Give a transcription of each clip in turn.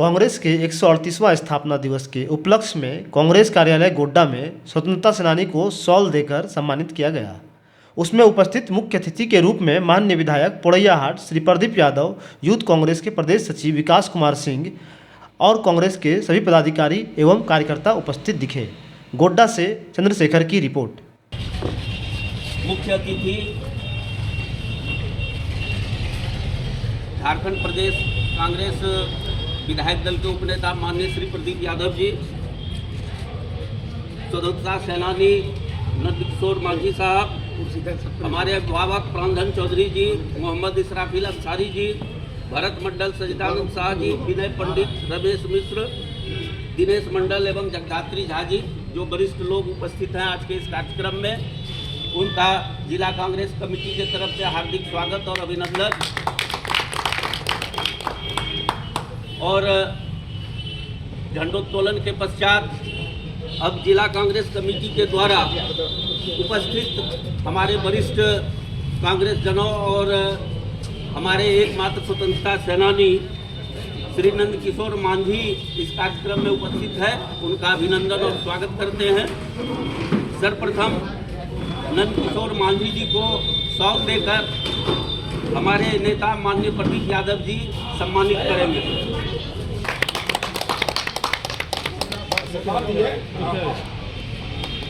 कांग्रेस के 138वां स्थापना दिवस के उपलक्ष्य में कांग्रेस कार्यालय गोड्डा में स्वतंत्रता सेनानी को शॉल देकर सम्मानित किया गया। उसमें उपस्थित मुख्य अतिथि के रूप में माननीय विधायक पोड़ैयाहाट श्री प्रदीप यादव, यूथ कांग्रेस के प्रदेश सचिव विकास कुमार सिंह और कांग्रेस के सभी पदाधिकारी एवं कार्यकर्ता उपस्थित दिखे। गोड्डा से चंद्रशेखर की रिपोर्ट। मुख्य अतिथि झारखंड प्रदेश कांग्रेस विधायक दल के उपनेता माननीय श्री प्रदीप यादव जी, स्वतंत्रता सेनानी नंदकिशोर मांझी साहब, हमारे अभिभावक प्राणधन चौधरी जी, मोहम्मद इसराफिल अंसारी जी, भरत मंडल, सजिदानंद शाह जी, विनय पंडित, रमेश मिश्र, दिनेश मंडल एवं जगदात्री झा जी, जो वरिष्ठ लोग उपस्थित हैं आज के इस कार्यक्रम में, उनका जिला कांग्रेस कमेटी की तरफ से हार्दिक स्वागत और अभिनंदन। और झंडोत्तोलन के पश्चात अब जिला कांग्रेस कमेटी के द्वारा उपस्थित हमारे वरिष्ठ कांग्रेस जनों और हमारे एकमात्र स्वतंत्रता सेनानी श्री नंदकिशोर मांझी इस कार्यक्रम में उपस्थित है, उनका अभिनंदन और स्वागत करते हैं। सर्वप्रथम नंदकिशोर मांझी जी को शॉल देकर हमारे नेता माननीय प्रदीप यादव जी सम्मानित करेंगे।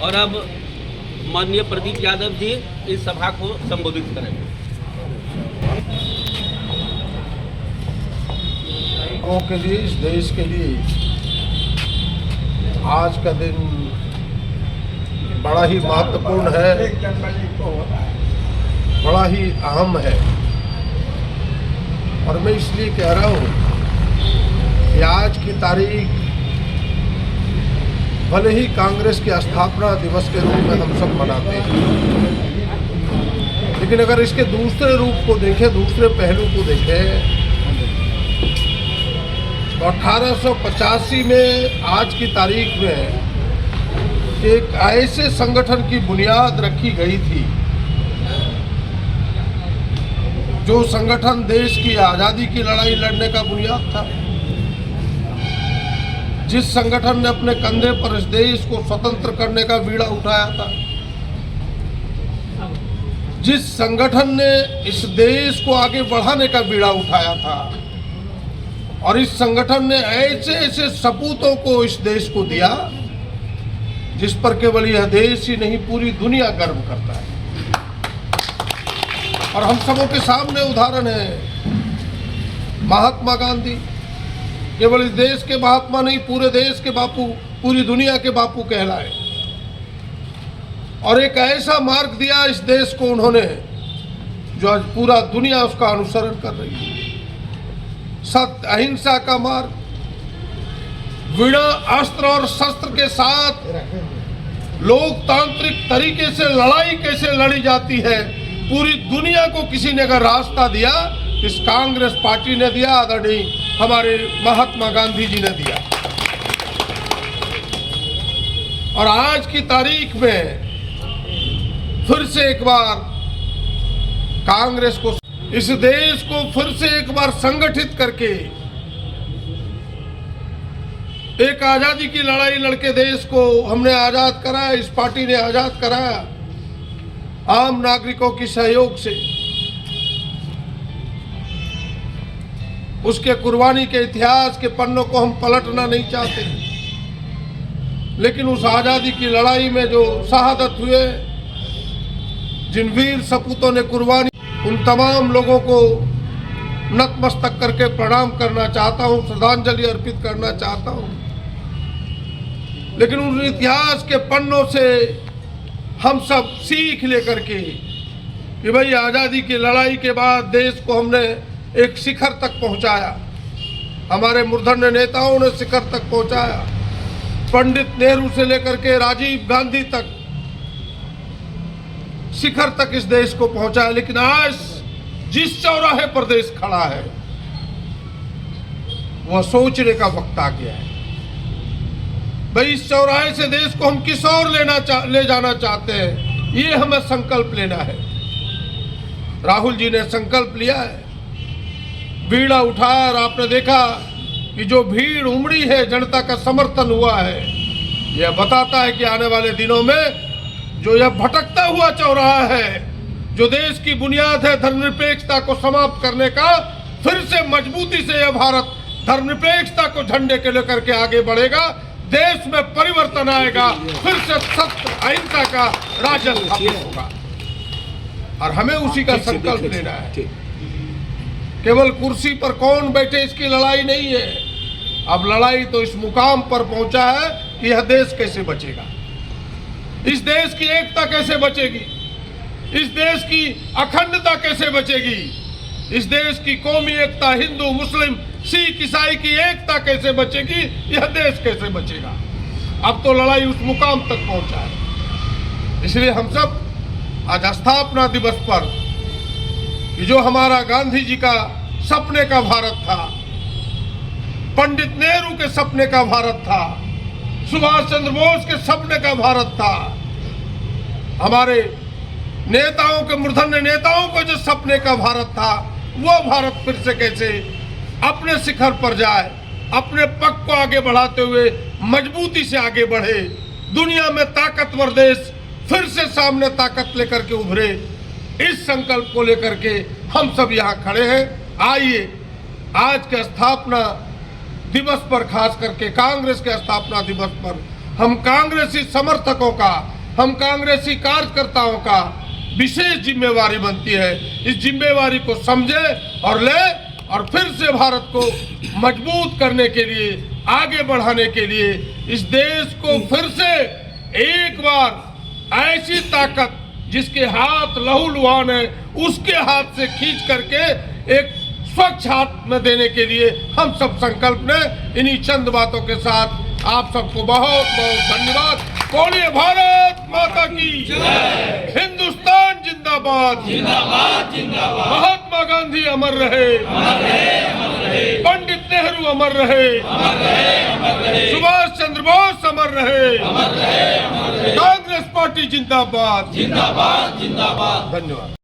और अब माननीय प्रदीप यादव जी इस सभा को संबोधित करेंगे। लोगों के लिए, इस देश के लिए आज का दिन बड़ा ही महत्वपूर्ण है, बड़ा ही अहम है। और मैं इसलिए कह रहा हूँ कि आज की तारीख भले ही कांग्रेस के स्थापना दिवस के रूप में हम सब मनाते हैं, लेकिन अगर इसके दूसरे रूप को देखें, दूसरे पहलू को देखें, तो 1885 में आज की तारीख में एक ऐसे संगठन की बुनियाद रखी गई थी जो संगठन देश की आज़ादी की लड़ाई लड़ने का बुनियाद था, जिस संगठन ने अपने कंधे पर इस देश को स्वतंत्र करने का बीड़ा उठाया था, जिस संगठन ने इस देश को आगे बढ़ाने का बीड़ा उठाया था, और इस संगठन ने ऐसे ऐसे सपूतों को इस देश को दिया जिस पर केवल यह देश ही नहीं पूरी दुनिया गर्व करता है। और हम सबों के सामने उदाहरण है महात्मा गांधी, केवल इस देश के महात्मा नहीं, पूरे देश के बापू, पूरी दुनिया के बापू कहलाए। और एक ऐसा मार्ग दिया इस देश को उन्होंने जो आज पूरा दुनिया उसका अनुसरण कर रही है। सत्य अहिंसा का मार्ग, बिना अस्त्र और शस्त्र के साथ लोकतांत्रिक तरीके से लड़ाई कैसे लड़ी जाती है, पूरी दुनिया को किसी ने अगर रास्ता दिया, इस कांग्रेस पार्टी ने दिया, आदरणीय हमारे महात्मा गांधी जी ने दिया। और आज की तारीख में फिर से एक बार कांग्रेस को, इस देश को फिर से एक बार संगठित करके एक आजादी की लड़ाई लड़के देश को हमने आजाद कराया, इस पार्टी ने आजाद कराया आम नागरिकों की सहयोग से। उसके कुर्बानी के इतिहास के पन्नों को हम पलटना नहीं चाहते, लेकिन उस आजादी की लड़ाई में जो शहादत हुए, जिन वीर सपूतों ने कुर्बानी, उन तमाम लोगों को नतमस्तक करके प्रणाम करना चाहता हूं, श्रद्धांजलि अर्पित करना चाहता हूं। लेकिन उन इतिहास के पन्नों से हम सब सीख लेकर के कि भाई आज़ादी की लड़ाई के बाद देश को हमने एक शिखर तक पहुंचाया, हमारे मूर्धन्य नेताओं ने शिखर तक पहुंचाया, पंडित नेहरू से लेकर के राजीव गांधी तक शिखर तक इस देश को पहुंचाया। लेकिन आज जिस चौराहे पर देश खड़ा है, वह सोचने का वक्त आ गया है। भाई इस चौराहे से देश को हम किस ओर ले जाना चाहते हैं, ये हमें संकल्प लेना है। राहुल जी ने संकल्प लिया है, बीड़ा उठाया, और आपने देखा कि जो भीड़ उमड़ी है, जनता का समर्थन हुआ है, यह बताता है कि आने वाले दिनों में जो यह भटकता हुआ चौराहा है, जो देश की बुनियाद है धर्मनिरपेक्षता को समाप्त करने का, फिर से मजबूती से यह भारत धर्मनिरपेक्षता को झंडे के लेकर के आगे बढ़ेगा। देश में परिवर्तन आएगा, फिर से सत्य अहिंसा का राज्य स्थापित होगा और हमें उसी का संकल्प लेना है। केवल कुर्सी पर कौन बैठे इसकी लड़ाई नहीं है, अब लड़ाई तो इस मुकाम पर पहुंचा है कि यह देश कैसे बचेगा, इस देश की एकता कैसे बचेगी, इस देश की अखंडता कैसे बचेगी, इस देश की कौमी एकता, हिंदू मुस्लिम सिख ईसाई की एकता कैसे बचेगी, यह देश कैसे बचेगा। अब तो लड़ाई उस मुकाम तक पहुंचा है। इसलिए हम सब आज स्थापना दिवस पर कि जो हमारा गांधी जी का सपने का भारत था, पंडित नेहरू के सपने का भारत था, सुभाष चंद्र बोस के सपने का भारत था, हमारे नेताओं के मूर्धन्य नेताओं को जो सपने का भारत था, वो भारत फिर से कैसे अपने शिखर पर जाए, अपने पग को आगे बढ़ाते हुए मजबूती से आगे बढ़े, दुनिया में ताकतवर देश फिर से सामने ताकत लेकर के उभरे, इस संकल्प को लेकर के हम सब यहाँ खड़े हैं। आइए आज के स्थापना दिवस पर, खास करके कांग्रेस के स्थापना दिवस पर, हम कांग्रेसी समर्थकों का, हम कांग्रेसी कार्यकर्ताओं का विशेष जिम्मेवारी बनती है। इस जिम्मेवारी को समझे और ले और फिर से भारत को मजबूत करने के लिए, आगे बढ़ाने के लिए, इस देश को फिर से एक बार ऐसी ताकत जिसके हाथ लहूलुहान है, उसके हाथ से खींच करके एक स्वच्छ हाथ में देने के लिए हम सब संकल्प लें। इन्हीं चंद बातों के साथ आप सबको बहुत बहुत धन्यवाद। बोलिए भारत माता की जय, हिंदुस्तान जिंदाबाद, जिंदाबाद जिंदाबाद, महात्मा गांधी अमर रहे, पंडित नेहरू अमर रहे, सुभाष चंद्र बोस अमर रहे, कांग्रेस पार्टी जिंदाबाद, जिंदाबाद जिंदाबाद। धन्यवाद।